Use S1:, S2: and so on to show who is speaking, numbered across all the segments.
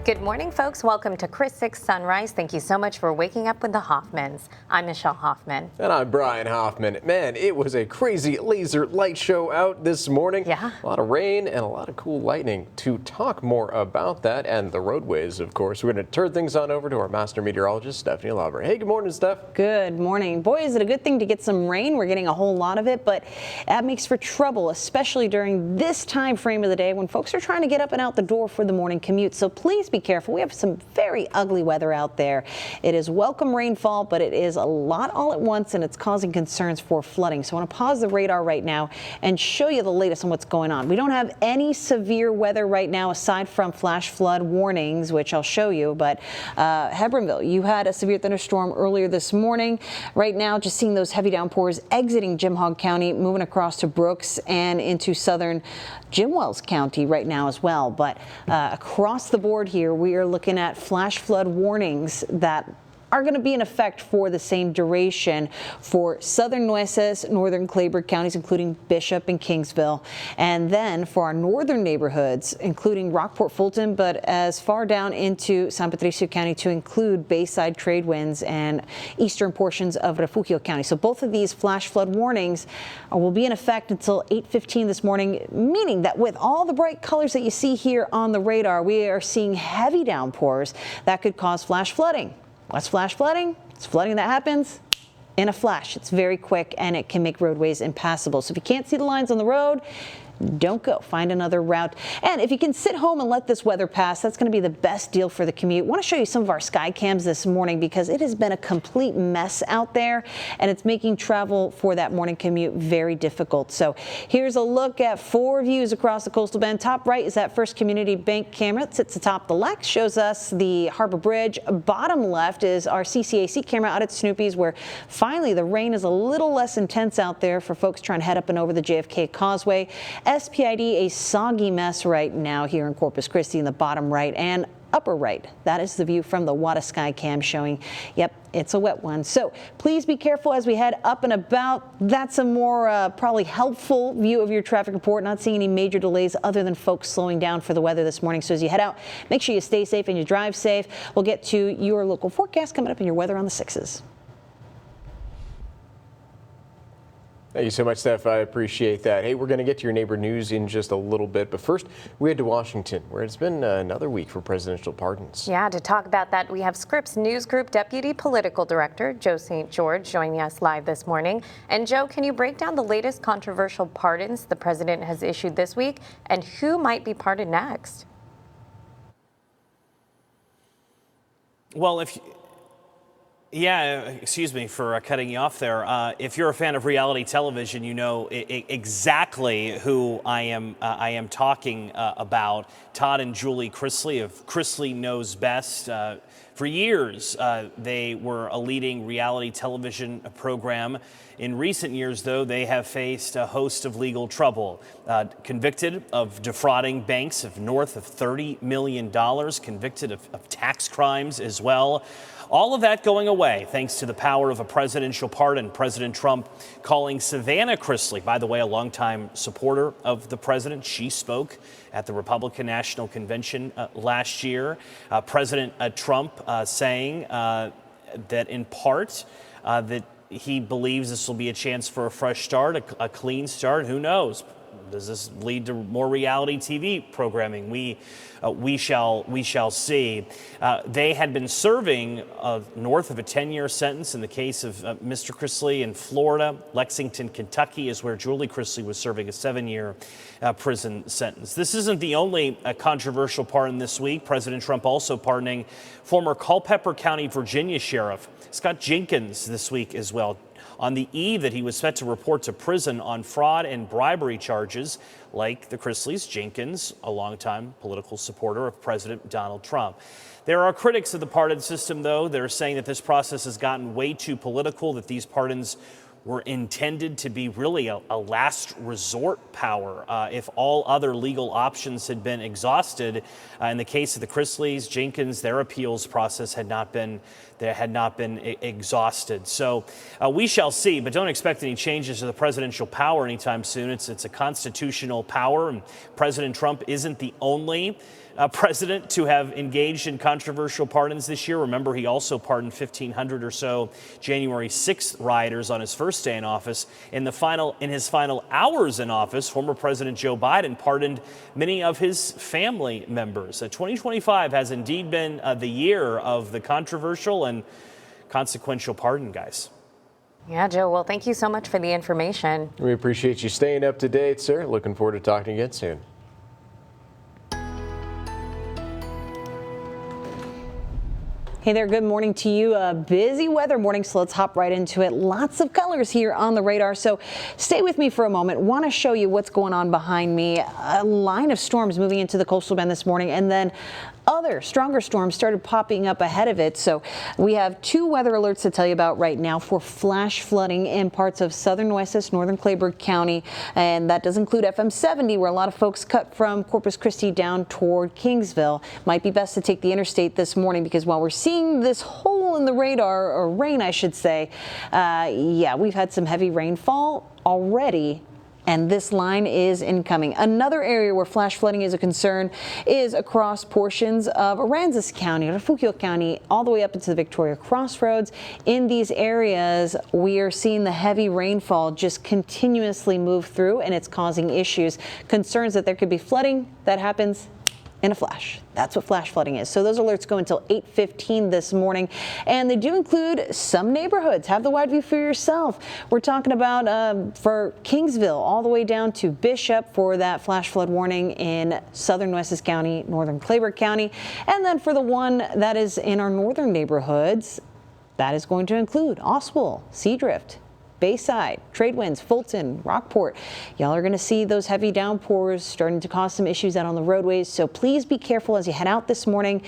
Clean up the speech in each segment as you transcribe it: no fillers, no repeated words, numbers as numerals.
S1: Good morning, folks. Welcome to Chris 6 Sunrise. Thank you so much for waking up with the Hoffmans. I'm Michelle Hoffman.
S2: And I'm Brian Hoffman. Man, it was a crazy laser light show out this morning.
S1: Yeah.
S2: A lot of rain and a lot of cool lightning. To talk more about that and the roadways, of course, we're going to turn things on over to our master meteorologist, Stephanie Lauber. Hey, good morning, Steph.
S3: Good morning. Boy, is it a good thing to get some rain. We're getting a whole lot of it, but that makes for trouble, especially during this time frame of the day when folks are trying to get up and out the door for the morning commute. So please be careful. We have some very ugly weather out there. It is welcome rainfall, but it is a lot all at once, and it's causing concerns for flooding. So I want to pause the radar right now and show you the latest on what's going on. We don't have any severe weather right now aside from flash flood warnings, which I'll show you. But Hebronville, you had a severe thunderstorm earlier this morning. Right now, just seeing those heavy downpours exiting Jim Hogg County, moving across to Brooks and into southern Jim Wells County right now as well. But across the board here, we are looking at flash flood warnings that are going to be in effect for the same duration for southern Nueces, northern Clayburgh counties, including Bishop and Kingsville. And then for our northern neighborhoods, including Rockport, Fulton, but as far down into San Patricio County to include Bayside trade winds and eastern portions of Refugio County. So both of these flash flood warnings will be in effect until 8:15 this morning, meaning that with all the bright colors that you see here on the radar, we are seeing heavy downpours that could cause flash flooding. What's flash flooding? It's flooding that happens in a flash. It's very quick and it can make roadways impassable. So if you can't see the lines on the road, don't go. Find another route. And if you can sit home and let this weather pass, that's going to be the best deal for the commute. I want to show you some of our sky cams this morning because it has been a complete mess out there and it's making travel for that morning commute very difficult. So here's a look at 4 views across the coastal bend. Top right is that First Community Bank camera. It sits atop the left, shows us the Harbor Bridge. Bottom left is our CCAC camera out at Snoopy's, where finally the rain is a little less intense out there for folks trying to head up and over the JFK Causeway. SPID, a soggy mess right now here in Corpus Christi in the bottom right and upper right. That is the view from the Wada Sky Cam showing, yep, it's a wet one. So please be careful as we head up and about. That's a more probably helpful view of your traffic report. Not seeing any major delays other than folks slowing down for the weather this morning. So as you head out, make sure you stay safe and you drive safe. We'll get to your local forecast coming up in your weather on the 6s.
S2: Thank you so much, Steph. I appreciate that. Hey, we're going to get to your neighbor news in just a little bit. But first, we head to Washington, where it's been another week for presidential pardons.
S1: Yeah, to talk about that, we have Scripps News Group Deputy Political Director Joe St. George joining us live this morning. And Joe, can you break down the latest controversial pardons the president has issued this week and who might be pardoned next?
S4: Well, excuse me for cutting you off there. If you're a fan of reality television, you know exactly who I am talking about. Todd and Julie Chrisley of Chrisley Knows Best. For years, they were a leading reality television program. In recent years, though, they have faced a host of legal trouble. Convicted of defrauding banks of north of $30 million, convicted of tax crimes as well. All of that going away thanks to the power of a presidential pardon. President Trump calling Savannah Chrisley, by the way, a longtime supporter of the president. She spoke at the Republican National Convention last year. President Trump saying that in part that he believes this will be a chance for a fresh start, a clean start. Who knows? Does this lead to more reality TV programming? We shall see. They had been serving north of a 10-year sentence in the case of Mr. Chrisley in Florida. Lexington, Kentucky is where Julie Chrisley was serving a 7-year prison sentence. This isn't the only controversial pardon this week. President Trump also pardoning former Culpeper County, Virginia Sheriff Scott Jenkins this week as well, on the eve that he was set to report to prison on fraud and bribery charges. Like the Chrisleys, Jenkins, a longtime political supporter of President Donald Trump. There are critics of the pardon system, though. They're saying that this process has gotten way too political, that these pardons were intended to be really a last resort power if all other legal options had been exhausted. In the case of the Chrisleys, Jenkins, their appeals process had not been exhausted. So we shall see, but don't expect any changes to the presidential power anytime soon. It's a constitutional power, and President Trump isn't the only president to have engaged in controversial pardons this year. Remember, he also pardoned 1,500 or so January 6th rioters on his first day in office. In his final hours in office, former President Joe Biden pardoned many of his family members. 2025 has indeed been the year of the controversial and consequential pardon, guys.
S1: Yeah, Joe, well, thank you so much for the information.
S2: We appreciate you staying up to date, sir. Looking forward to talking again soon.
S3: Hey there, good morning to you. A busy weather morning, so let's hop right into it. Lots of colors here on the radar, so stay with me for a moment. Want to show you what's going on behind me. A line of storms moving into the coastal bend this morning, and then other stronger storms started popping up ahead of it. So we have 2 weather alerts to tell you about right now for flash flooding in parts of southern Nueces, northern Clayburgh County, and that does include FM 70, where a lot of folks cut from Corpus Christi down toward Kingsville. Might be best to take the interstate this morning, because while we're seeing this hole in the radar, or rain I should say, yeah, we've had some heavy rainfall already, and this line is incoming. Another area where flash flooding is a concern is across portions of Aransas County, Refugio County, all the way up into the Victoria Crossroads. In these areas, we are seeing the heavy rainfall just continuously move through, and it's causing issues. Concerns that there could be flooding that happens in a flash. That's what flash flooding is. So those alerts go until 8:15 this morning, and they do include some neighborhoods. Have the wide view for yourself. We're talking about for Kingsville all the way down to Bishop for that flash flood warning in southern Nueces County, northern Clayburgh County, and then for the one that is in our northern neighborhoods, that is going to include Oswell, Seadrift, Bayside, Tradewinds, Fulton, Rockport. Y'all are going to see those heavy downpours starting to cause some issues out on the roadways, so please be careful as you head out this morning.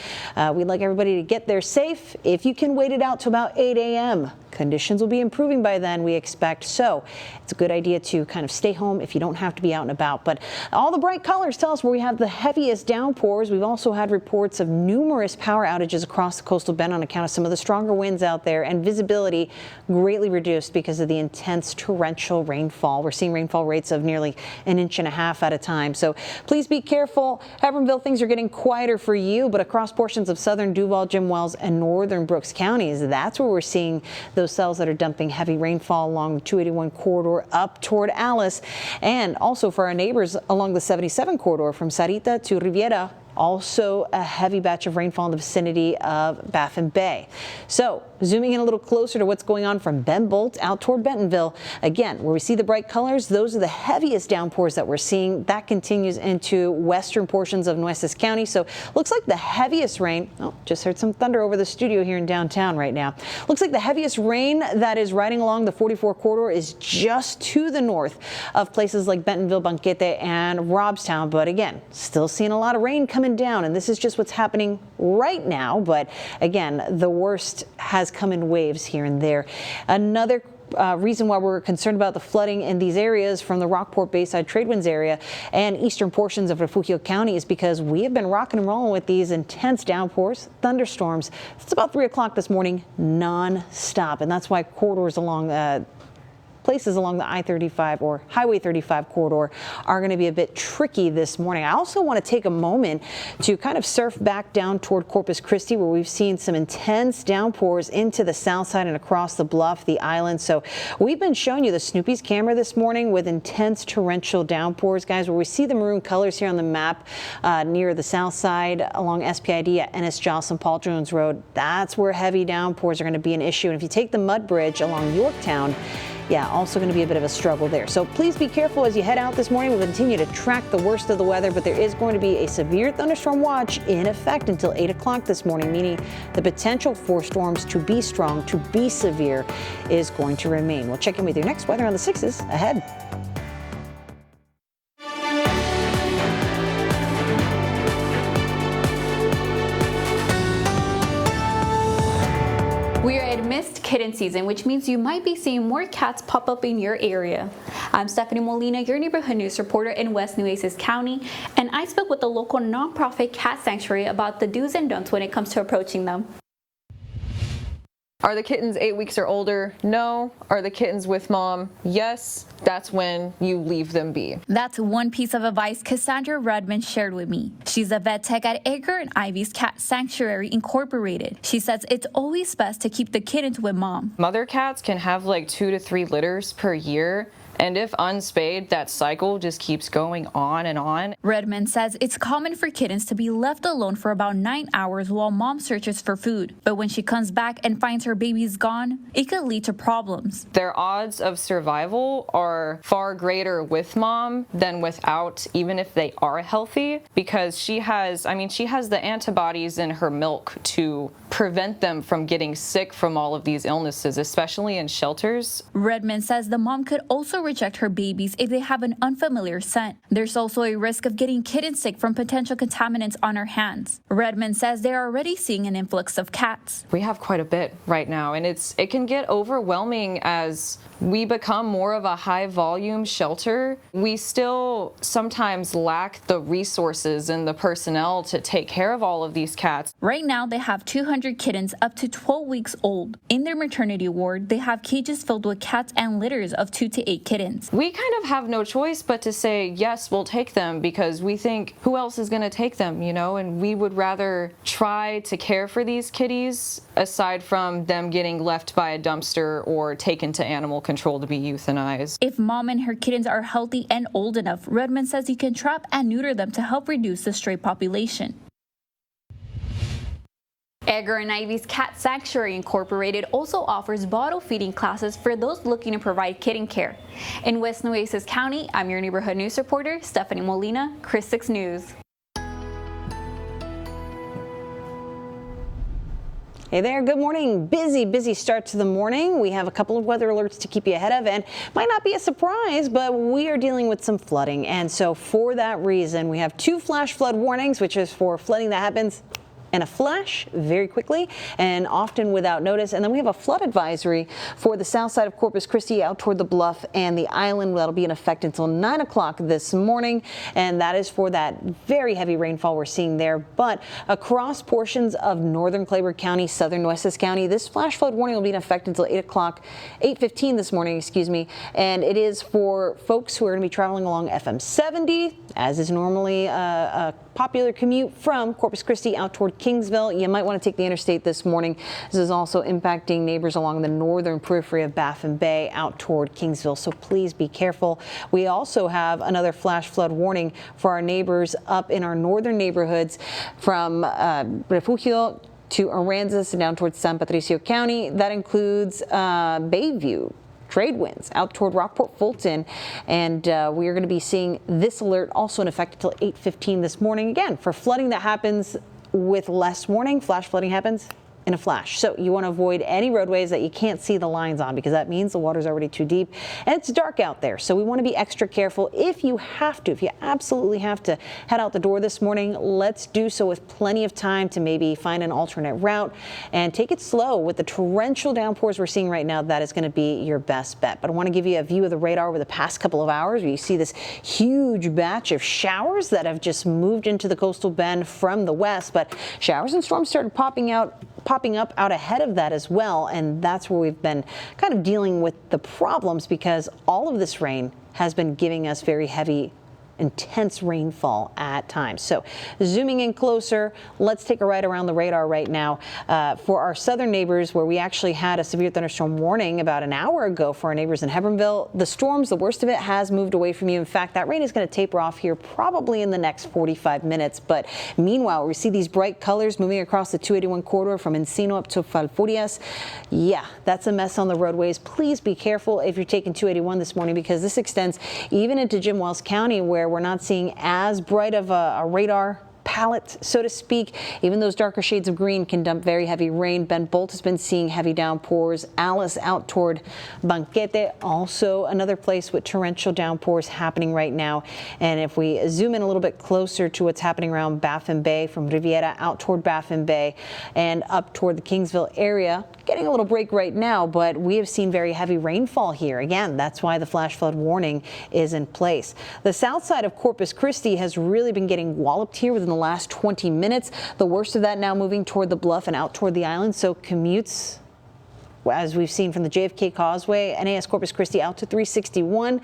S3: We'd like everybody to get there safe. If you can wait it out to about 8 a.m., conditions will be improving by then, we expect. So it's a good idea to kind of stay home if you don't have to be out and about. But all the bright colors tell us where we have the heaviest downpours. We've also had reports of numerous power outages across the coastal bend on account of some of the stronger winds out there, and visibility greatly reduced because of the intense torrential rainfall. We're seeing rainfall rates of nearly 1.5 inches at a time. So please be careful. Hebbronville, things are getting quieter for you, but across portions of southern Duval, Jim Wells, and northern Brooks counties, that's where we're seeing those cells that are dumping heavy rainfall along the 281 corridor up toward Alice, and also for our neighbors along the 77 corridor from Sarita to Riviera. Also a heavy batch of rainfall in the vicinity of Baffin Bay. So zooming in a little closer to what's going on from Ben Bolt out toward Bentonville. Again, where we see the bright colors, those are the heaviest downpours that we're seeing. That continues into western portions of Nueces County. So looks like the heaviest rain, oh, just heard some thunder over the studio here in downtown right now. Looks like the heaviest rain that is riding along the 44 corridor is just to the north of places like Bentonville, Banquete, and Robstown. But again, still seeing a lot of rain coming down, and this is just what's happening right now. But again, the worst has come in waves here and there. Another reason why we're concerned about the flooding in these areas from the Rockport, Bayside, Tradewinds area and eastern portions of Refugio County is because we have been rocking and rolling with these intense downpours, thunderstorms. It's about 3 o'clock this morning, non-stop, and that's why corridors along places along the I-35 or Highway 35 corridor are going to be a bit tricky this morning. I also want to take a moment to kind of surf back down toward Corpus Christi, where we've seen some intense downpours into the south side and across the bluff, the island. So we've been showing you the Snoopy's camera this morning with intense torrential downpours, guys, where we see the maroon colors here on the map near the south side along SPID at Ennis Jocelyn Paul Jones Road. That's where heavy downpours are going to be an issue. And if you take the Mud Bridge along Yorktown, yeah, also going to be a bit of a struggle there. So please be careful as you head out this morning. We'll continue to track the worst of the weather, but there is going to be a severe thunderstorm watch in effect until 8 o'clock this morning, meaning the potential for storms to be strong, to be severe, is going to remain. We'll check in with your next weather on the 6s ahead.
S5: We are amidst kitten season, which means you might be seeing more cats pop up in your area. I'm Stephanie Molina, your neighborhood news reporter in West Nueces County, and I spoke with the local nonprofit cat sanctuary about the do's and don'ts when it comes to approaching them.
S6: Are the kittens 8 weeks or older? No. Are the kittens with mom? Yes. That's when you leave them be.
S5: That's one piece of advice Cassandra Redmond shared with me. She's a vet tech at Edgar and Ivy's Cat Sanctuary Incorporated. She says it's always best to keep the kittens with mom.
S6: Mother cats can have like 2 to 3 litters per year. And if unspayed, that cycle just keeps going on and on.
S5: Redmond says it's common for kittens to be left alone for about 9 hours while mom searches for food. But when she comes back and finds her baby's gone, it could lead to problems.
S6: Their odds of survival are far greater with mom than without, even if they are healthy, because she has the antibodies in her milk to prevent them from getting sick from all of these illnesses, especially in shelters.
S5: Redmond says the mom could also reject her babies if they have an unfamiliar scent. There's also a risk of getting kittens sick from potential contaminants on her hands. Redmond says they're already seeing an influx of cats.
S6: We have quite a bit right now, and it can get overwhelming as we become more of a high volume shelter. We still sometimes lack the resources and the personnel to take care of all of these cats.
S5: Right now, they have 200 kittens up to 12 weeks old. In their maternity ward, they have cages filled with cats and litters of 2 to 8 kittens.
S6: We kind of have no choice but to say, yes, we'll take them, because we think, who else is going to take them, and we would rather try to care for these kitties aside from them getting left by a dumpster or taken to animal control to be euthanized.
S5: If mom and her kittens are healthy and old enough, Redmond says you can trap and neuter them to help reduce the stray population. Edgar and Ivy's Cat Sanctuary Incorporated also offers bottle feeding classes for those looking to provide kitten care. In West Nueces County, I'm your neighborhood news reporter, Stephanie Molina, Chris 6 News.
S3: Hey there, good morning. Busy start to the morning. We have a couple of weather alerts to keep you ahead of, and might not be a surprise, but we are dealing with some flooding. And so for that reason, we have 2 flash flood warnings, which is for flooding that happens in a flash very quickly and often without notice. And then we have a flood advisory for the south side of Corpus Christi out toward the Bluff and the island. That'll be in effect until 9 o'clock this morning. And that is for that very heavy rainfall we're seeing there. But across portions of northern Clayburgh County, southern Nueces County, this flash flood warning will be in effect until 8:15 this morning, And it is for folks who are going to be traveling along FM 70, as is normally a popular commute from Corpus Christi out toward Kingsville. You might want to take the interstate this morning. This is also impacting neighbors along the northern periphery of Baffin Bay out toward Kingsville, so please be careful. We also have another flash flood warning for our neighbors up in our northern neighborhoods from Refugio to Aransas and down towards San Patricio County. That includes Bayview, trade winds out toward Rockport, Fulton, and we are going to be seeing this alert also in effect until 8:15 this morning. Again, for flooding that happens with less warning, flash flooding happens in a flash. So you want to avoid any roadways that you can't see the lines on, because that means the water's already too deep and it's dark out there. So we want to be extra careful. If you absolutely have to head out the door this morning, let's do so with plenty of time to maybe find an alternate route and take it slow. With the torrential downpours we're seeing right now, that is going to be your best bet. But I want to give you a view of the radar over the past couple of hours, where you see this huge batch of showers that have just moved into the coastal bend from the west. But showers and storms started popping up out ahead of that as well, and that's where we've been kind of dealing with the problems, because all of this rain has been giving us very heavy, intense rainfall at times. So zooming in closer, let's take a ride around the radar right now for our southern neighbors, where we actually had a severe thunderstorm warning about an hour ago for our neighbors in Hebronville. The storms, the worst of it, has moved away from you. In fact, that rain is going to taper off here probably in the next 45 minutes. But meanwhile, we see these bright colors moving across the 281 corridor from Encino up to Falfurrias. Yeah, that's a mess on the roadways. Please be careful if you're taking 281 this morning, because this extends even into Jim Wells County, where we're not seeing as bright of a radar palette, so to speak. Even those darker shades of green can dump very heavy rain. Ben Bolt has been seeing heavy downpours. Alice out toward Banquete, also another place with torrential downpours happening right now. And if we zoom in a little bit closer to what's happening around Baffin Bay, from Riviera out toward Baffin Bay and up toward the Kingsville area, getting a little break right now, but we have seen very heavy rainfall here. Again, that's why the flash flood warning is in place. The south side of Corpus Christi has really been getting walloped here within the last 20 minutes. The worst of that now moving toward the Bluff and out toward the island, so commutes as we've seen from the JFK Causeway, NAS Corpus Christi out to 361.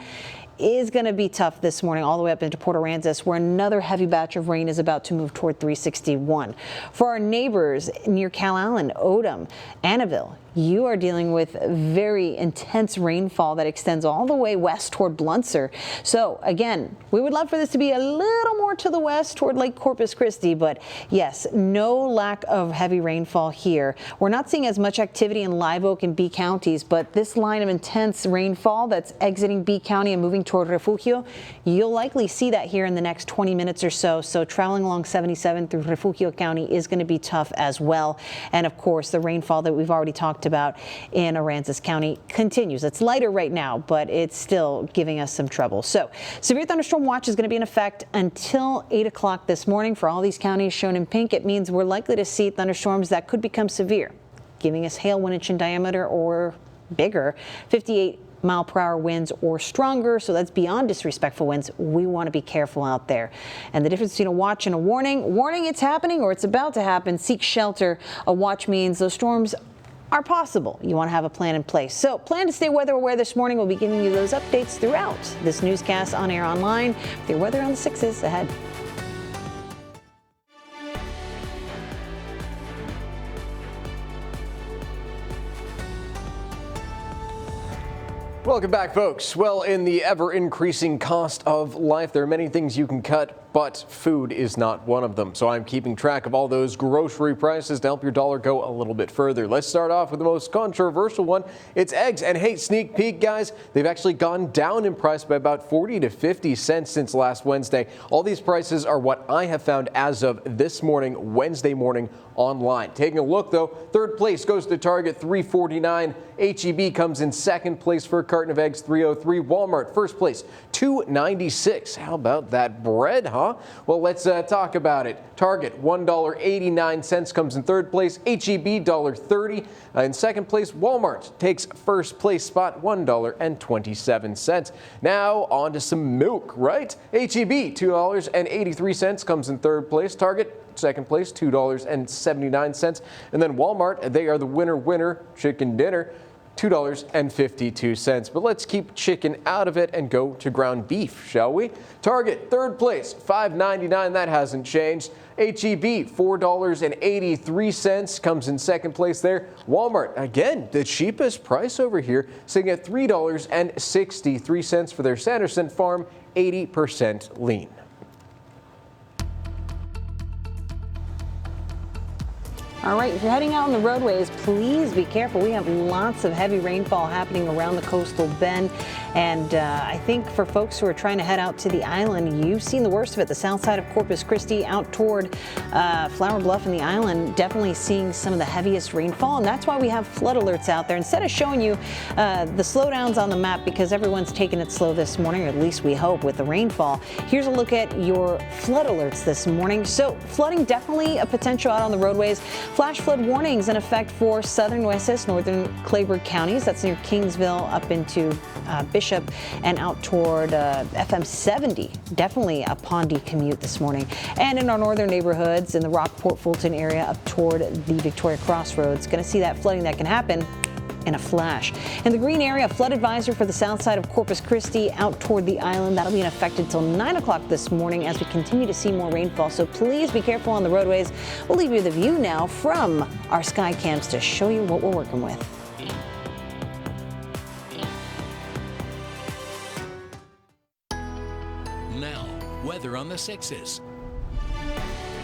S3: Is going to be tough this morning all the way up into Port Aransas, where another heavy batch of rain is about to move toward 361. For our neighbors near Calallen, Odom, Annaville, you are dealing with very intense rainfall that extends all the way west toward Blunser. So again, we would love for this to be a little more to the west toward Lake Corpus Christi, but yes, no lack of heavy rainfall here. We're not seeing as much activity in Live Oak and B counties, but this line of intense rainfall that's exiting B County and moving toward Refugio, you'll likely see that here in the next 20 minutes or so. So traveling along 77 through Refugio County is going to be tough as well. And of course, the rainfall that we've already talked about in Aransas County continues. It's lighter right now, but it's still giving us some trouble. So severe thunderstorm watch is going to be in effect until 8 o'clock this morning for all these counties shown in pink. It means we're likely to see thunderstorms that could become severe, giving us hail 1 inch in diameter or bigger, 58-mile-per-hour winds or stronger. So that's beyond disrespectful winds. We want to be careful out there. And the difference between a watch and a warning, it's happening or it's about to happen. Seek shelter. A watch means those storms are possible. You want to have a plan in place. So plan to stay weather aware this morning. We'll be giving you those updates throughout this newscast on air online. With your weather on the 6s ahead.
S2: Welcome back, folks. Well, in the ever-increasing cost of life, there are many things you can cut, but food is not one of them. So I'm keeping track of all those grocery prices to help your dollar go a little bit further. Let's start off with the most controversial one. It's eggs. And hey, sneak peek, guys, they've actually gone down in price by about 40 to 50 cents since last Wednesday. All these prices are what I have found as of this morning, Wednesday morning, online. Taking a look, though, third place goes to Target, $3.49. H-E-B comes in second place for a carton of eggs, $3.03. Walmart, first place, $2.96. How about that bread, huh? Well, let's talk about it. Target, $1.89 comes in third place. H-E-B, $1.30. In second place, Walmart takes first place spot, $1.27. Now on to some milk, right? H-E-B, $2.83 comes in third place. Target, second place, $2.79. And then Walmart, they are the winner, chicken dinner, $2.52. But let's keep chicken out of it and go to ground beef, shall we? Target, third place, $5.99. That hasn't changed. H-E-B, $4.83 comes in second place there. Walmart, again, the cheapest price over here, sitting at $3.63 for their Sanderson Farm 80% lean.
S3: All right, if you're heading out on the roadways, please be careful. We have lots of heavy rainfall happening around the coastal bend. And I think for folks who are trying to head out to the island, you've seen the worst of it. The south side of Corpus Christi out toward Flower Bluff and the island, definitely seeing some of the heaviest rainfall. And that's why we have flood alerts out there. Instead of showing you the slowdowns on the map, because everyone's taking it slow this morning, or at least we hope with the rainfall, here's a look at your flood alerts this morning. So flooding definitely a potential out on the roadways. Flash flood warnings in effect for southern Nueces, northern Clayburgh counties. That's near Kingsville up into Bishop and out toward FM 70. Definitely a pondy commute this morning. And in our northern neighborhoods in the Rockport Fulton area up toward the Victoria Crossroads, going to see that flooding that can happen in a flash. In the green area, flood advisor for the south side of Corpus Christi out toward the island. That'll be in effect until 9 o'clock this morning as we continue to see more rainfall. So please be careful on the roadways. We'll leave you the view now from our sky cams to show you what we're working with.
S7: Now, weather on the 6s.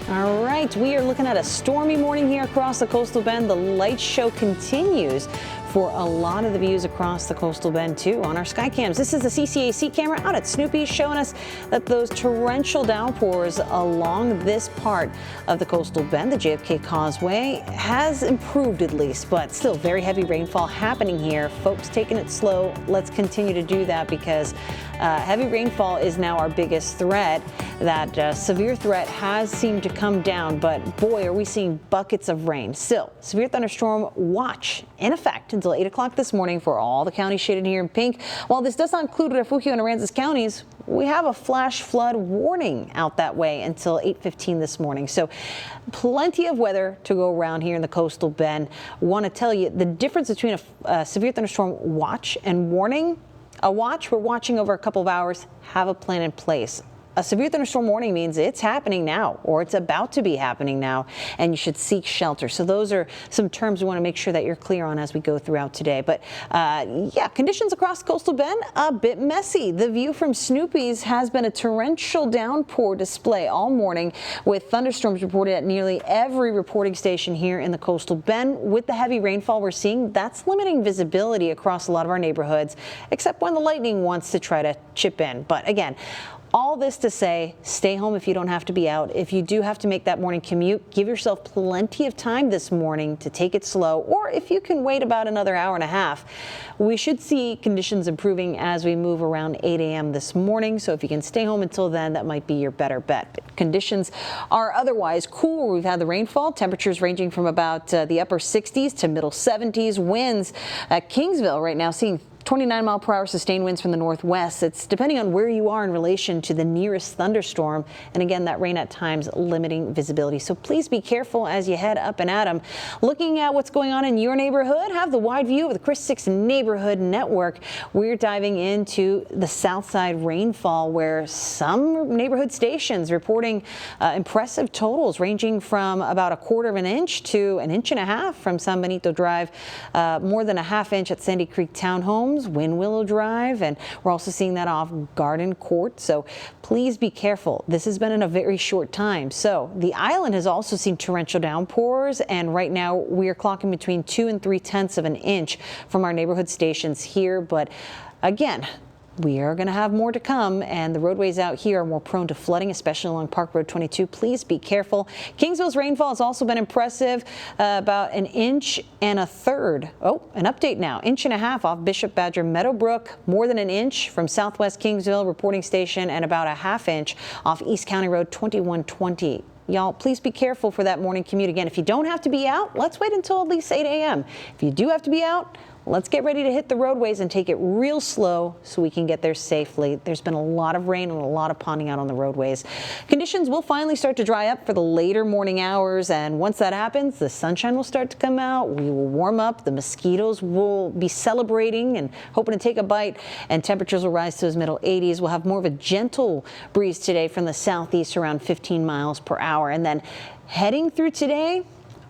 S3: All right, we are looking at a stormy morning here across the coastal bend. The light show continues for a lot of the views across the coastal bend too on our sky cams. This is the CCAC camera out at Snoopy showing us that those torrential downpours along this part of the coastal bend, the JFK Causeway, has improved at least, but still very heavy rainfall happening here. Folks taking it slow. Let's continue to do that because heavy rainfall is now our biggest threat. That severe threat has seemed to come down, but boy, are we seeing buckets of rain. Still, severe thunderstorm watch in effect until 8 o'clock this morning for all the counties shaded here in pink. While this does not include Refugio and Aransas counties, we have a flash flood warning out that way until 8:15 this morning. So plenty of weather to go around here in the coastal bend. Want to tell you the difference between a severe thunderstorm watch and warning. A watch, we're watching over a couple of hours, have a plan in place. A severe thunderstorm warning means it's happening now, or it's about to be happening now, and you should seek shelter. So those are some terms we want to make sure that you're clear on as we go throughout today. But yeah, conditions across coastal bend a bit messy. The view from Snoopy's has been a torrential downpour display all morning, with thunderstorms reported at nearly every reporting station here in the coastal bend. With the heavy rainfall we're seeing, that's limiting visibility across a lot of our neighborhoods, except when the lightning wants to try to chip in. But again, all this to say, stay home if you don't have to be out. If you do have to make that morning commute, give yourself plenty of time this morning to take it slow, or if you can wait about another hour and a half. We should see conditions improving as we move around 8 a.m. this morning, so if you can stay home until then, that might be your better bet. But conditions are otherwise cool. We've had the rainfall, temperatures ranging from about the upper 60s to middle 70s. Winds at Kingsville right now seeing 29-mile-per-hour sustained winds from the northwest. It's depending on where you are in relation to the nearest thunderstorm. And again, that rain at times limiting visibility. So please be careful as you head up and at them. Looking at what's going on in your neighborhood, have the wide view of the Chris 6 Neighborhood Network. We're diving into the south side rainfall, where some neighborhood stations reporting impressive totals ranging from about 1/4 of an inch to 1.5 inches from San Benito Drive, more than 1/2 inch at Sandy Creek Townhomes, Wind Willow Drive, and we're also seeing that off Garden Court. So please be careful. This has been in a very short time. So the island has also seen torrential downpours, and right now we are clocking between 2 and 3/10 of an inch from our neighborhood stations here. But again, we are going to have more to come, and the roadways out here are more prone to flooding, especially along Park Road 22. Please be careful. Kingsville's rainfall has also been impressive, about 1 1/3 inches. Oh, an update now. 1.5 inches off Bishop Badger Meadowbrook, more than 1 inch from Southwest Kingsville reporting station, and about 1/2 inch off East County Road 2120. Y'all, please be careful for that morning commute. Again, if you don't have to be out, let's wait until at least 8 a.m. If you do have to be out, let's get ready to hit the roadways and take it real slow so we can get there safely. There's been a lot of rain and a lot of ponding out on the roadways. Conditions will finally start to dry up for the later morning hours, and once that happens, the sunshine will start to come out. We will warm up. The mosquitoes will be celebrating and hoping to take a bite, and temperatures will rise to those middle 80s. We'll have more of a gentle breeze today from the southeast, around 15 miles per hour. And then heading through today,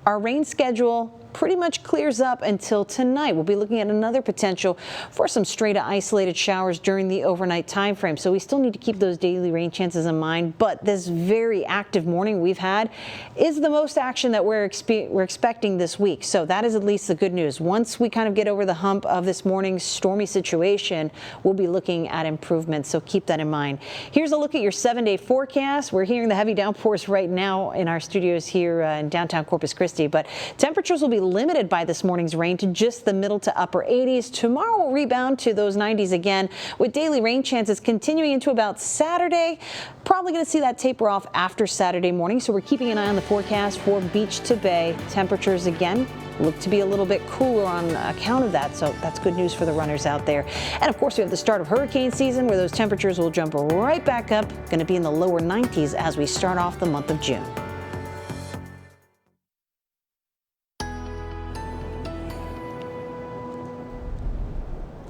S3: our rain schedule pretty much clears up until tonight. We'll be looking at another potential for some stray to isolated showers during the overnight time frame. So we still need to keep those daily rain chances in mind. But this very active morning we've had is the most action that we're expecting this week. So that is at least the good news. Once we kind of get over the hump of this morning's stormy situation, we'll be looking at improvements. So keep that in mind. Here's a look at your 7-day forecast. We're hearing the heavy downpours right now in our studios here in downtown Corpus Christi, but temperatures will be limited by this morning's rain to just the middle to upper 80s. Tomorrow will rebound to those 90s again, with daily rain chances continuing into about Saturday. Probably going to see that taper off after Saturday morning, so we're keeping an eye on the forecast for beach to bay. Temperatures again look to be a little bit cooler on account of that, so that's good news for the runners out there. And of course, we have the start of hurricane season, where those temperatures will jump right back up, going to be in the lower 90s as we start off the month of June.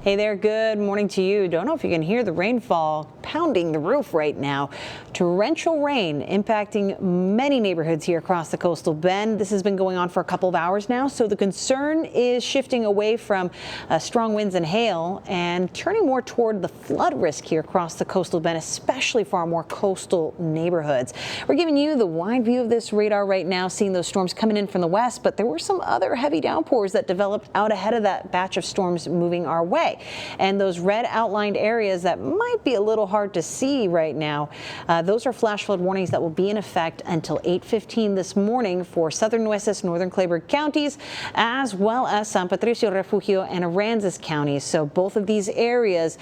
S3: Hey there, good morning to you. Don't know if you can hear the rainfall pounding the roof right now. Torrential rain impacting many neighborhoods here across the coastal bend. This has been going on for a couple of hours now, so the concern is shifting away from strong winds and hail and turning more toward the flood risk here across the coastal bend, especially for our more coastal neighborhoods. We're giving you the wide view of this radar right now, seeing those storms coming in from the west, but there were some other heavy downpours that developed out ahead of that batch of storms moving our way. And those red outlined areas that might be a little hard to see right now, those are flash flood warnings that will be in effect until 8:15 this morning for southern Nueces, northern Clayburgh counties, as well as San Patricio, Refugio, and Aransas counties. So both of these areas,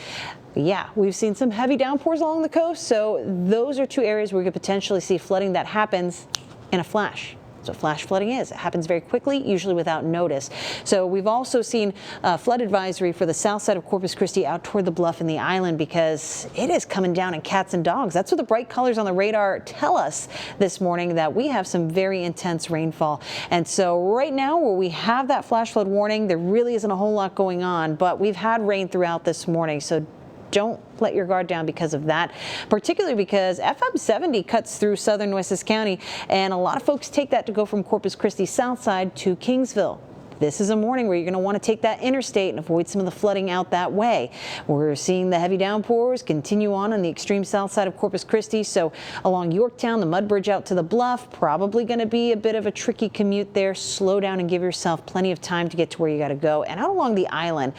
S3: yeah, we've seen some heavy downpours along the coast. So those are two areas where we could potentially see flooding that happens in a flash. That's what flash flooding is. It happens very quickly, usually without notice. So we've also seen a flood advisory for the south side of Corpus Christi out toward the bluff and the island because it is coming down in cats and dogs. That's what the bright colors on the radar tell us this morning, that we have some very intense rainfall. And so right now where we have that flash flood warning, there really isn't a whole lot going on, but we've had rain throughout this morning. So don't let your guard down because of that, particularly because FM 70 cuts through southern Nueces County, and a lot of folks take that to go from Corpus Christi south side to Kingsville. This is a morning where you're going to want to take that interstate and avoid some of the flooding out that way. We're seeing the heavy downpours continue on the extreme south side of Corpus Christi. So along Yorktown, the Mud Bridge out to the bluff, probably going to be a bit of a tricky commute there. Slow down and give yourself plenty of time to get to where you got to go. And out along the island,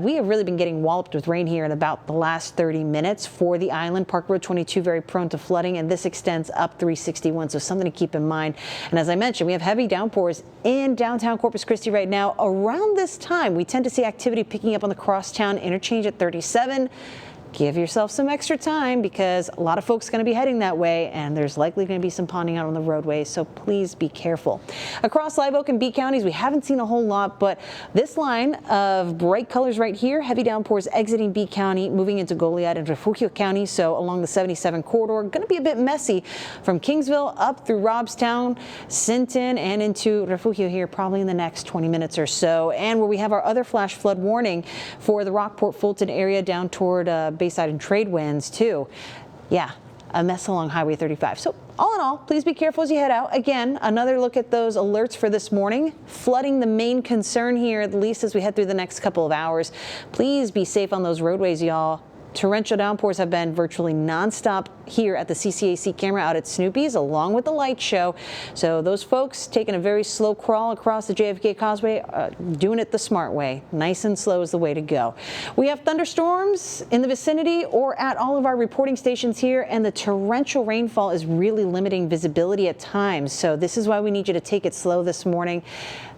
S3: we have really been getting walloped with rain here in about the last 30 minutes for the island. Park Road 22 very prone to flooding, and this extends up 361. So something to keep in mind. And as I mentioned, we have heavy downpours in downtown Corpus Christi right now. Around this time, we tend to see activity picking up on the crosstown interchange at 37. Give yourself some extra time because a lot of folks are going to be heading that way, and there's likely going to be some ponding out on the roadways, so please be careful. Across Live Oak and Beat counties, we haven't seen a whole lot, but this line of bright colors right here, heavy downpours exiting Beat County, moving into Goliad and Refugio County, so along the 77 corridor, going to be a bit messy from Kingsville up through Robstown, Sinton, and into Refugio here probably in the next 20 minutes or so. And where we have our other flash flood warning for the Rockport Fulton area down toward Bayside and trade winds too. Yeah, a mess along Highway 35. So all in all, please be careful as you head out. Again, another look at those alerts for this morning. Flooding the main concern here, at least as we head through the next couple of hours. Please be safe on those roadways, y'all. Torrential downpours have been virtually nonstop here at the CCAC camera out at Snoopy's, along with the light show. So those folks taking a very slow crawl across the JFK Causeway, doing it the smart way. Nice and slow is the way to go. We have thunderstorms in the vicinity or at all of our reporting stations here, and the torrential rainfall is really limiting visibility at times. So this is why we need you to take it slow this morning.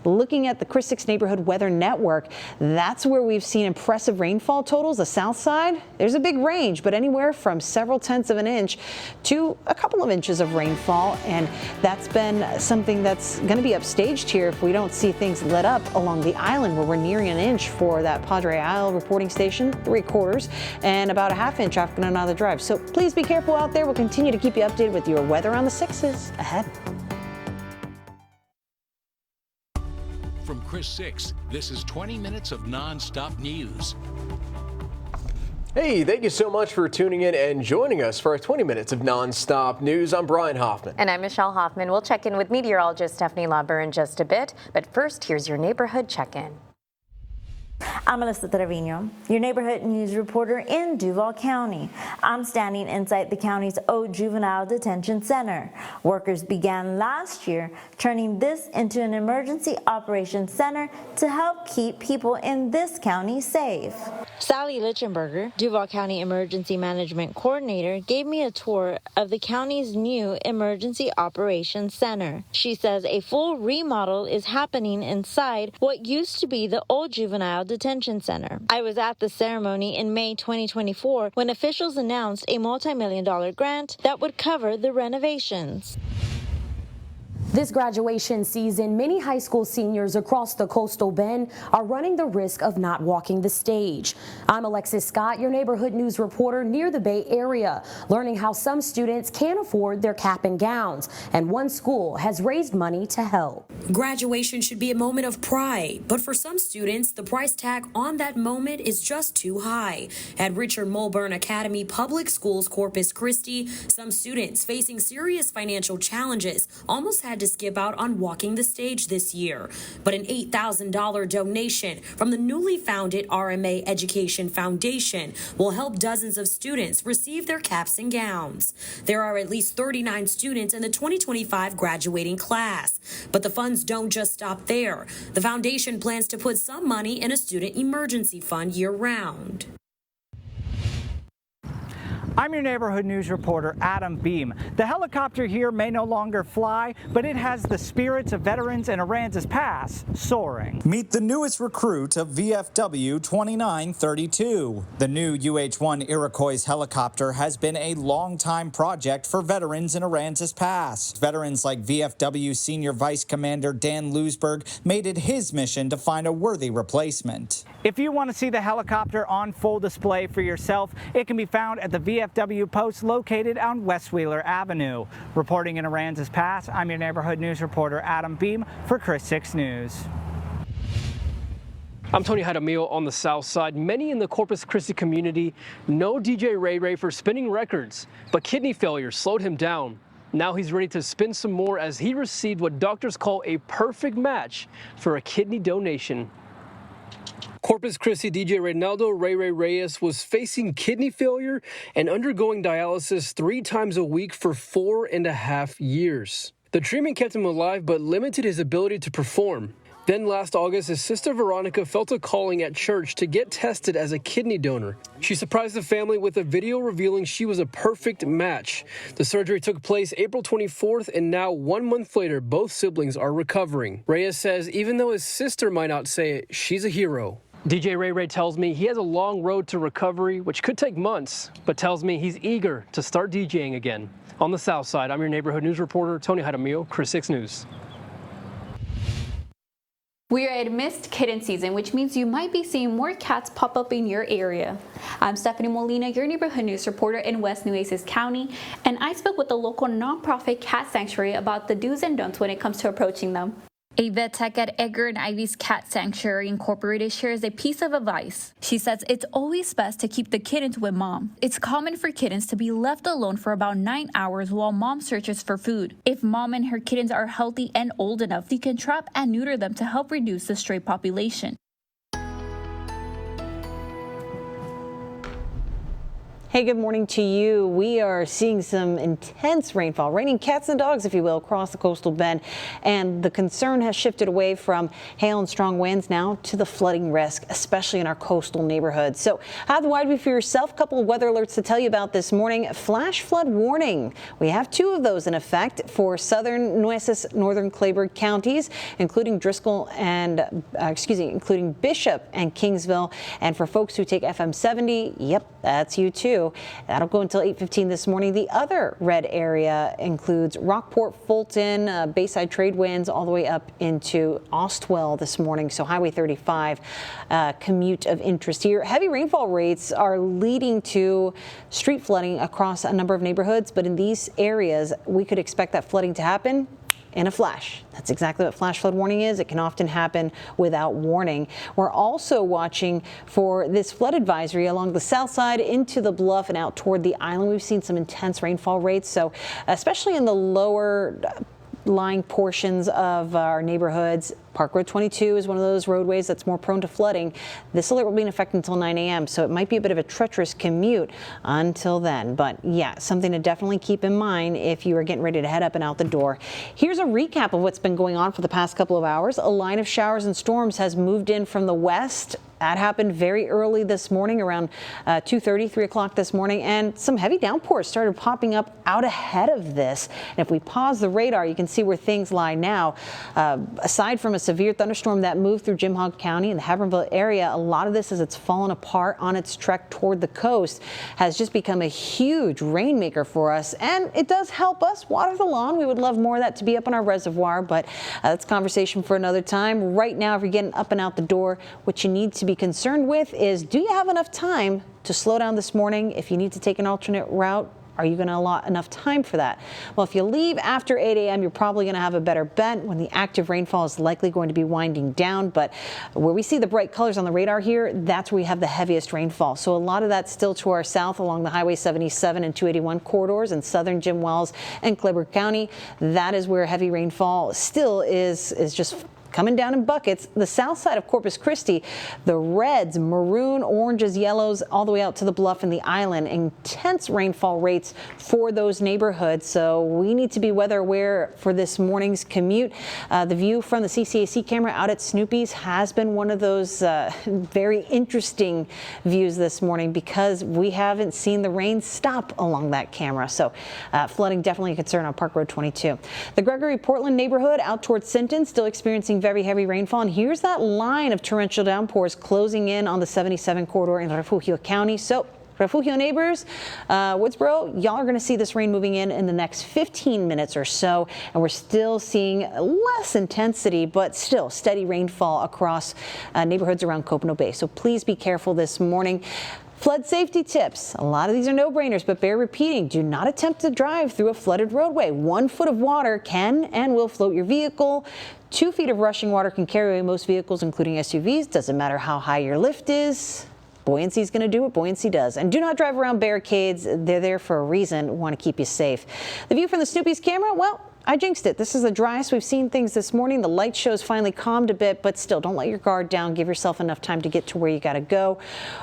S3: Looking at the Chris 6 Neighborhood Weather Network, that's where we've seen impressive rainfall totals. The south side, there's a big range, but anywhere from several tenths of an inch to a couple of inches of rainfall. And that's been something that's going to be upstaged here if we don't see things let up along the island, where we're nearing an inch for that Padre Isle reporting station, 3/4, and about a ½ inch off Granada Drive. So please be careful out there. We'll continue to keep you updated with your weather on the 6s ahead.
S7: From Chris 6, this is 20 minutes of non-stop news.
S2: Hey, thank you so much for tuning in and joining us for our 20 minutes of non-stop news. I'm Brian Hoffman.
S1: And I'm Michelle Hoffman. We'll check in with meteorologist Stephanie Lauber in just a bit. But first, here's your neighborhood check-in.
S8: I'm Melissa Trevino, your neighborhood news reporter in Duval County. I'm standing inside the county's old juvenile detention center. Workers began last year turning this into an emergency operations center to help keep people in this county safe. Sally Lichtenberger, Duval County Emergency Management Coordinator, gave me a tour of the county's new Emergency Operations Center. She says a full remodel is happening inside what used to be the old juvenile detention center. I was at the ceremony in May 2024 when officials announced a multi-million-dollar grant that would cover the renovations.
S9: This graduation season, many high school seniors across the coastal bend are running the risk of not walking the stage. I'm Alexis Scott, your neighborhood news reporter near the Bay Area, learning how some students can't afford their cap and gowns, and one school has raised money to help.
S10: Graduation should be a moment of pride, but for some students, the price tag on that moment is just too high. At Richard Mulburn Academy Public Schools, Corpus Christi, some students facing serious financial challenges almost had to skip out on walking the stage this year. But an $8,000 donation from the newly founded RMA Education Foundation will help dozens of students receive their caps and gowns. There are at least 39 students in the 2025 graduating class. But the funds don't just stop there. The foundation plans to put some money in a student emergency fund year-round.
S11: I'm your neighborhood news reporter, Adam Beam. The helicopter here may no longer fly, but it has the spirits of veterans in Aransas Pass soaring.
S12: Meet the newest recruit of VFW 2932. The new UH-1 Iroquois helicopter has been a long-time project for veterans in Aransas Pass. Veterans like VFW Senior Vice Commander Dan Lewisburg made it his mission to find a worthy replacement.
S11: If you want to see the helicopter on full display for yourself, it can be found at the VFW post located on West Wheeler Avenue. Reporting in Aransas Pass, I'm your neighborhood news reporter Adam Beam for Chris 6 News.
S13: I'm Tony Jaramillo on the south side. Many in the Corpus Christi community know DJ Ray Ray for spinning records, but kidney failure slowed him down. Now he's ready to spin some more as he received what doctors call a perfect match for a kidney donation. Corpus Christi DJ Reynaldo Ray Ray Reyes was facing kidney failure and undergoing dialysis 3 times a week for 4.5 years. The treatment kept him alive but limited his ability to perform. Then last August, his sister Veronica felt a calling at church to get tested as a kidney donor. She surprised the family with a video revealing she was a perfect match. The surgery took place April 24th, and now 1 month later, both siblings are recovering. Reyes says even though his sister might not say it, she's a hero. DJ Ray Ray tells me he has a long road to recovery, which could take months, but tells me he's eager to start DJing again. On the south side, I'm your neighborhood news reporter, Tony Jaramillo, Chris 6 News.
S5: We are at missed kitten season, which means you might be seeing more cats pop up in your area. I'm Stephanie Molina, your neighborhood news reporter in West Nueces County, and I spoke with the local nonprofit cat sanctuary about the do's and don'ts when it comes to approaching them. A vet tech at Edgar and Ivy's Cat Sanctuary Incorporated shares a piece of advice. She says it's always best to keep the kittens with mom. It's common for kittens to be left alone for about 9 hours while mom searches for food. If mom and her kittens are healthy and old enough, they can trap and neuter them to help reduce the stray population.
S3: Hey, good morning to you. We are seeing some intense rainfall, raining cats and dogs, if you will, across the coastal bend. And the concern has shifted away from hail and strong winds now to the flooding risk, especially in our coastal neighborhoods. So have the wide view for yourself. A couple of weather alerts to tell you about this morning. Flash flood warning. We have 2 of those in effect for southern Nueces, northern Clayburgh counties, including Driscoll and, including Bishop and Kingsville. And for folks who take FM 70, yep, that's you too. That'll go until 8:15 this morning. The other red area includes Rockport, Fulton, Bayside trade winds all the way up into Ostwell this morning. So Highway 35, commute of interest here. Heavy rainfall rates are leading to street flooding across a number of neighborhoods, but in these areas, we could expect that flooding to happen in a flash. That's exactly what flash flood warning is. It can often happen without warning. We're also watching for this flood advisory along the south side into the bluff and out toward the island. We've seen some intense rainfall rates, so especially in the lower lying portions of our neighborhoods. Park Road 22 is one of those roadways that's more prone to flooding. This alert will be in effect until 9 a.m., so it might be a bit of a treacherous commute until then. But yeah, something to definitely keep in mind if you are getting ready to head up and out the door. Here's a recap of what's been going on for the past couple of hours. A line of showers and storms has moved in from the west. That happened very early this morning, around 2:30, 3 o'clock this morning, and some heavy downpours started popping up out ahead of this. And if we pause the radar, you can see where things lie now. Aside from a severe thunderstorm that moved through Jim Hogg County and the Havernville area, a lot of this, as it's fallen apart on its trek toward the coast, has just become a huge rainmaker for us. And it does help us water the lawn. We would love more of that to be up in our reservoir, but that's conversation for another time. Right now, if you're getting up and out the door, what you need to be concerned with is, do you have enough time to slow down this morning? If you need to take an alternate route, are you going to allot enough time for that? Well, if you leave after 8 a.m., you're probably going to have a better bet when the active rainfall is likely going to be winding down. But where we see the bright colors on the radar here, that's where we have the heaviest rainfall. So a lot of that's still to our south along the Highway 77 and 281 corridors in southern Jim Wells and Clayburgh County. That is where heavy rainfall still is just coming down in buckets. The south side of Corpus Christi, the reds, maroon, oranges, yellows, all the way out to the bluff and the island. Intense rainfall rates for those neighborhoods. So we need to be weather aware for this morning's commute. The view from the CCAC camera out at Snoopy's has been one of those very interesting views this morning because we haven't seen the rain stop along that camera. So flooding definitely a concern on Park Road 22. The Gregory Portland neighborhood out towards Sinton still experiencing very heavy rainfall, and here's that line of torrential downpours closing in on the 77 corridor in Refugio County. So Refugio neighbors, Woodsboro, y'all are going to see this rain moving in the next 15 minutes or so, and we're still seeing less intensity, but still steady rainfall across neighborhoods around Copano Bay. So please be careful this morning. Flood safety tips. A lot of these are no-brainers, but bear repeating. Do not attempt to drive through a flooded roadway. 1 foot of water can and will float your vehicle. 2 feet of rushing water can carry away most vehicles, including SUVs. Doesn't matter how high your lift is. Buoyancy is going to do what buoyancy does. And do not drive around barricades. They're there for a reason. We want to keep you safe. The view from the Snoopy's camera, well, I jinxed it. This is the driest we've seen things this morning. The light show's finally calmed a bit, but still, don't let your guard down. Give yourself enough time to get to where you got to go.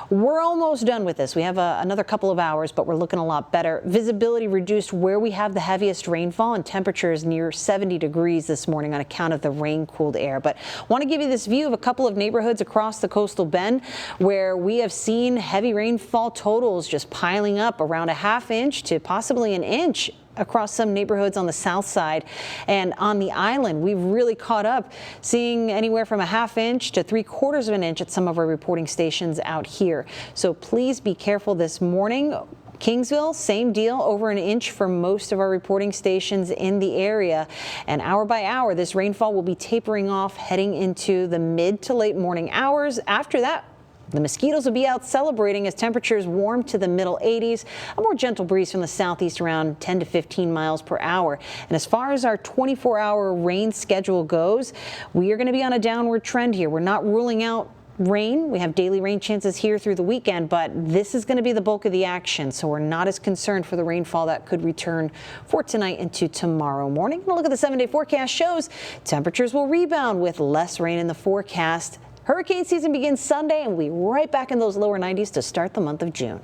S3: We're almost done with this. We have another couple of hours, but we're looking a lot better. Visibility reduced where we have the heaviest rainfall, and temperatures near 70 degrees this morning on account of the rain-cooled air. But want to give you this view of a couple of neighborhoods across the coastal bend where we have seen heavy rainfall totals just piling up around a ½ inch to possibly an inch across some neighborhoods on the south side. And on the island, we've really caught up, seeing anywhere from a ½ inch to 3/4 of an inch at some of our reporting stations out here. So please be careful this morning. Kingsville, same deal, over an inch for most of our reporting stations in the area. And hour by hour, this rainfall will be tapering off heading into the mid to late morning hours. After that, the mosquitoes will be out celebrating as temperatures warm to the middle 80s. A more gentle breeze from the southeast around 10 to 15 miles per hour. And as far as our 24-hour rain schedule goes, we are going to be on a downward trend here. We're not ruling out rain. We have daily rain chances here through the weekend, but this is going to be the bulk of the action. So we're not as concerned for the rainfall that could return for tonight into tomorrow morning. And a look at the 7-day forecast shows temperatures will rebound with less rain in the forecast. Hurricane season begins Sunday, and we'll be right back in those lower 90s to start the month of June.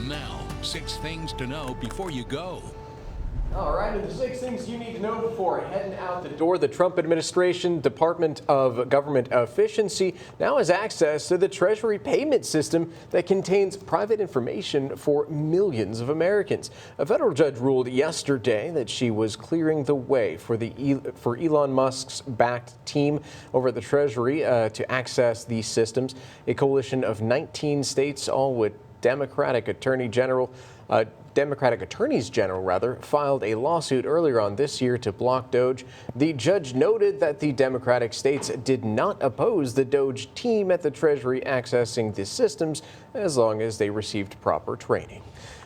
S7: Now, 6 things to know before you go.
S2: All right, and the 6 things you need to know before heading out the door. The Trump administration Department of Government Efficiency now has access to the Treasury payment system that contains private information for millions of Americans. A federal judge ruled yesterday that she was clearing the way for Elon Musk's backed team over at the Treasury to access these systems. A coalition of 19 states, all with Democratic attorneys general, filed a lawsuit earlier on this year to block Doge. The judge noted that the Democratic states did not oppose the Doge team at the Treasury accessing the systems as long as they received proper training.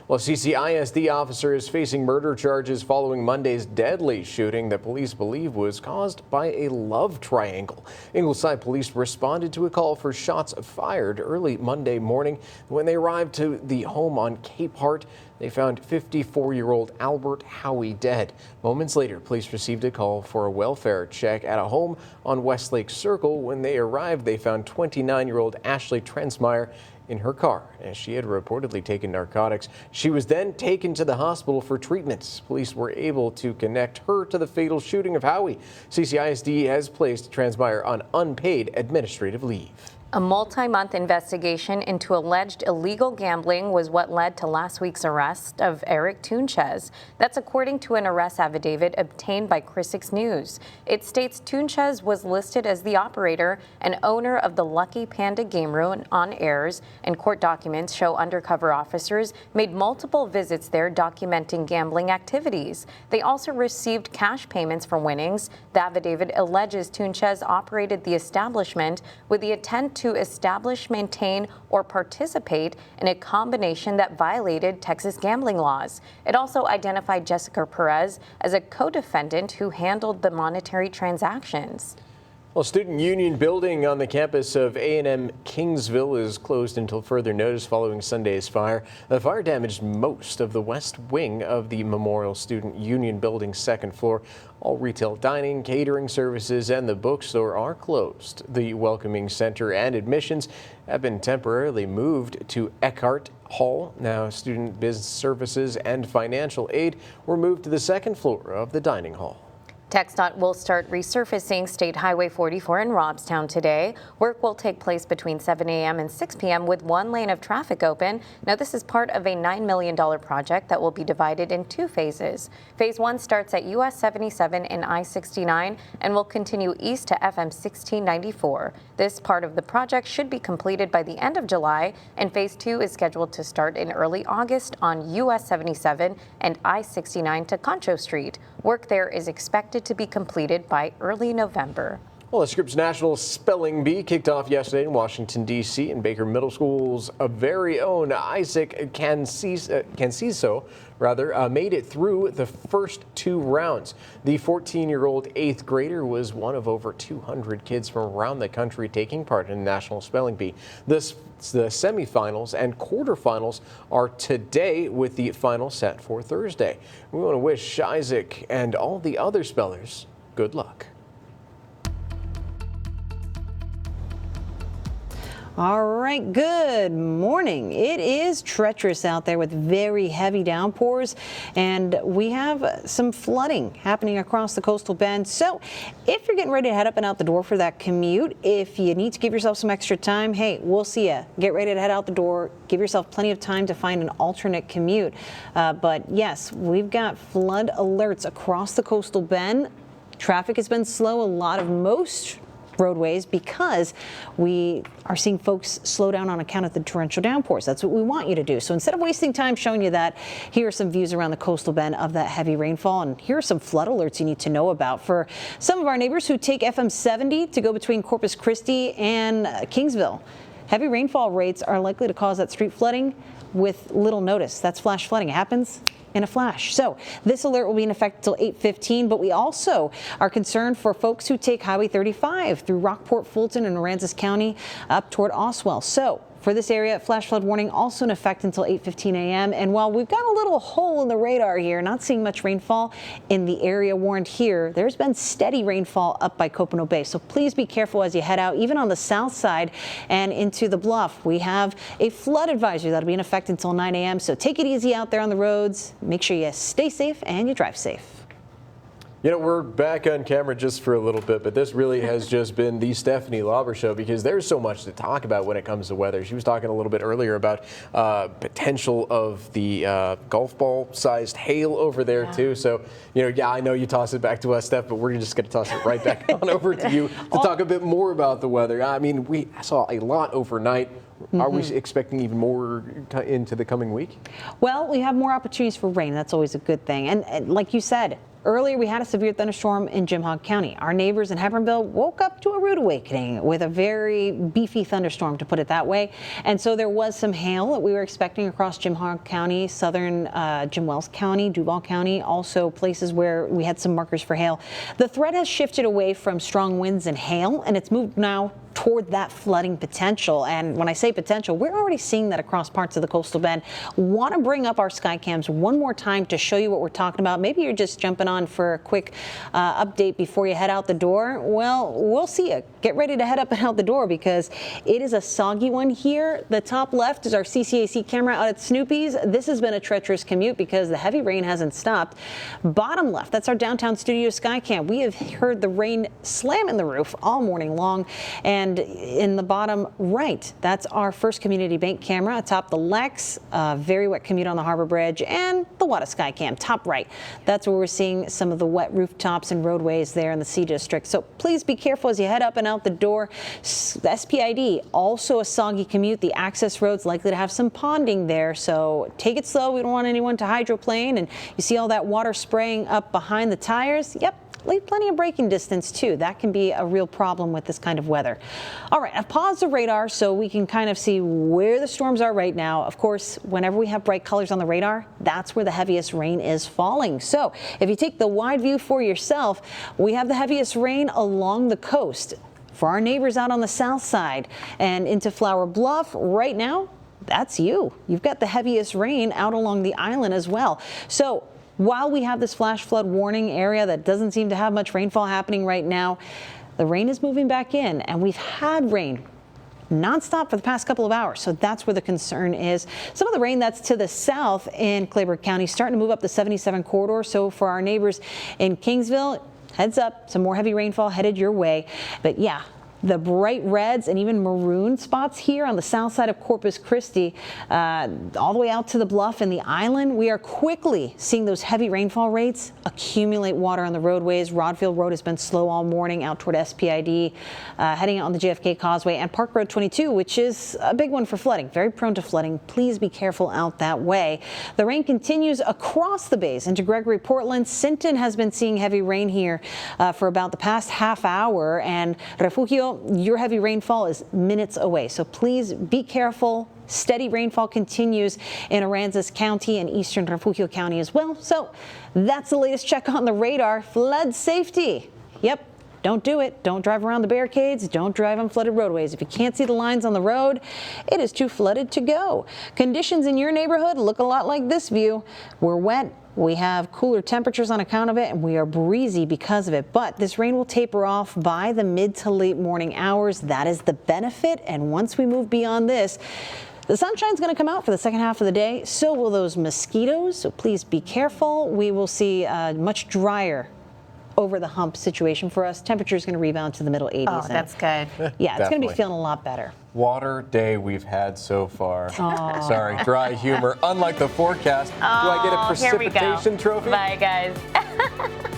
S2: Well, CCISD officer is facing murder charges following Monday's deadly shooting that police believe was caused by a love triangle. Ingleside police responded to a call for shots fired early Monday morning. When they arrived to the home on Cape Hart, they found 54-year-old Albert Howie dead. Moments later, police received a call for a welfare check at a home on Westlake Circle. When they arrived, they found 29-year-old Ashley Trensmeyer in her car, as she had reportedly taken narcotics. She was then taken to the hospital for treatments. Police were able to connect her to the fatal shooting of Howie. CCISD has placed Trensmeyer on unpaid administrative leave.
S1: A multi-month investigation into alleged illegal gambling was what led to last week's arrest of Eric Tunchez. That's according to an arrest affidavit obtained by Chris 6 News. It states Tunchez was listed as the operator and owner of the Lucky Panda game room on Ayers, and court documents show undercover officers made multiple visits there documenting gambling activities. They also received cash payments for winnings. The affidavit alleges Tunchez operated the establishment with the intent to establish, maintain, or participate in a combination that violated Texas gambling laws. It also identified Jessica Perez as a co-defendant who handled the monetary transactions.
S2: Well, Student Union building on the campus of A&M Kingsville is closed until further notice following Sunday's fire. The fire damaged most of the west wing of the Memorial Student Union building's second floor. All retail dining, catering services, and the bookstore are closed. The Welcoming Center and admissions have been temporarily moved to Eckhart Hall. Now, student business services and financial aid were moved to the second floor of the dining hall.
S1: TxDOT will start resurfacing State Highway 44 in Robstown today. Work will take place between 7 a.m. and 6 p.m. with one lane of traffic open. Now, this is part of a $9 million project that will be divided in two phases. Phase 1 starts at US 77 and I-69 and will continue east to FM 1694. This part of the project should be completed by the end of July, and Phase 2 is scheduled to start in early August on US 77 and I-69 to Concho Street. Work there is expected to be completed by early November.
S2: Well, the Scripps National Spelling Bee kicked off yesterday in Washington, D.C. and Baker Middle School's very own Isaac Canciso made it through the first two rounds. The 14-year-old eighth grader was one of over 200 kids from around the country taking part in the National Spelling Bee. The semifinals and quarterfinals are today, with the final set for Thursday. We want to wish Isaac and all the other spellers good luck.
S3: All right, good morning. It is treacherous out there with very heavy downpours, and we have some flooding happening across the coastal bend. So if you're getting ready to head up and out the door for that commute, if you need to give yourself some extra time, hey, we'll see you. Get ready to head out the door. Give yourself plenty of time to find an alternate commute. But yes, we've got flood alerts across the coastal bend. Traffic has been slow. A lot of most roadways because we are seeing folks slow down on account of the torrential downpours. That's what we want you to do. So instead of wasting time showing you that, here are some views around the coastal bend of that heavy rainfall, and here are some flood alerts you need to know about for some of our neighbors who take FM 70 to go between Corpus Christi and Kingsville. Heavy rainfall rates are likely to cause that street flooding with little notice. That's flash flooding. It happens in a flash. So this alert will be in effect until 8:15, but we also are concerned for folks who take Highway 35 through Rockport, Fulton, and Aransas County up toward Oswell. So for this area, flash flood warning also in effect until 8:15 a.m. And while we've got a little hole in the radar here, not seeing much rainfall in the area warned here, there's been steady rainfall up by Copano Bay. So please be careful as you head out, even on the south side and into the bluff. We have a flood advisory that'll be in effect until 9 a.m. So take it easy out there on the roads. Make sure you stay safe and you drive safe.
S2: You know, we're back on camera just for a little bit, but this really has just been the Stephanie Lauber Show because there's so much to talk about when it comes to weather. She was talking a little bit earlier about potential of the golf ball sized hail over there too. So, you know, yeah, I know you toss it back to us, Steph, but we're just going to toss it right back on over to you to talk a bit more about the weather. I mean, we saw a lot overnight. Are we expecting even more into the coming week? Well, we have more opportunities for rain. That's always a good thing. And like you said, earlier, we had a severe thunderstorm in Jim Hogg County. Our neighbors in Hebronville woke up to a rude awakening with a very beefy thunderstorm, to put it that way. And so there was some hail that we were expecting across Jim Hogg County, southern Jim Wells County, Duval County, also places where we had some markers for hail. The threat has shifted away from strong winds and hail, and it's moved now toward that flooding potential. And when I say potential, we're already seeing that across parts of the coastal bend. Want to bring up our sky cams one more time to show you what we're talking about. Maybe you're just jumping on for a quick update before you head out the door. Well, we'll see you. Get ready to head up and out the door because it is a soggy one here. The top left is our CCAC camera out at Snoopy's. This has been a treacherous commute because the heavy rain hasn't stopped. Bottom left, that's our downtown studio sky cam. We have heard the rain slam in the roof all morning long. And in the bottom right, that's our First Community Bank camera atop the Lex, very wet commute on the Harbor Bridge, and the Wada Sky Cam, top right. That's where we're seeing some of the wet rooftops and roadways there in the C District. So please be careful as you head up and out the door. The SPID, also a soggy commute. The access road's likely to have some ponding there, so take it slow. We don't want anyone to hydroplane, and you see all that water spraying up behind the tires. Yep.
S3: leave plenty of braking distance too. That can be a real problem with this kind of weather. All right, I've paused the radar so we can kind of see where the storms are right now. Of course, whenever we have bright colors on the radar, that's where the heaviest rain is falling. So if you take the wide view for yourself, we have the heaviest rain along the coast. For our neighbors out on the south side and into Flower Bluff right now, that's you. You've got the heaviest rain out along the island as well. So while we have this flash flood warning area that doesn't seem to have much rainfall happening right now, the rain is moving back in, and we've had rain nonstop for the past couple of hours. So that's where the concern is. Some of the rain that's to the south in Claiborne County starting to move up the 77 corridor. So for our neighbors in Kingsville, heads up, some more heavy rainfall headed your way. But yeah, the bright reds and even maroon spots here on the south side of Corpus Christi, all the way out to the bluff and the island, we are quickly seeing those heavy rainfall rates accumulate water on the roadways. Rodfield Road has been slow all morning out toward SPID, heading out on the JFK Causeway and Park Road 22, which is a big one for flooding, very prone to flooding. Please be careful out that way. The rain continues across the bays into Gregory, Portland. Sinton has been seeing heavy rain here for about the past half hour, and Refugio, your heavy rainfall is minutes away. So please be careful. Steady rainfall continues in Aransas County and eastern Refugio County as well. So that's the latest check on the radar. Flood safety. Yep. Don't do it. Don't drive around the barricades. Don't drive on flooded roadways. If you can't see the lines on the road, it is too flooded to go. Conditions in your neighborhood look a lot like this view. We're wet. We have cooler temperatures on account of it, and we are breezy because of it. But this rain will taper off by the mid to late morning hours. That is the benefit. And once we move beyond this, the sunshine's going to come out for the second half of the day. So will those mosquitoes. So please be careful. We will see much drier over the hump situation for us. Temperature is going to rebound to the middle 80s.
S1: Oh, that's good.
S3: Yeah, it's going to be feeling a lot better.
S2: Water day we've had so far. Sorry, dry humor. Unlike the forecast, do I get a
S1: Here we go.
S2: precipitation trophy?
S1: Bye, guys.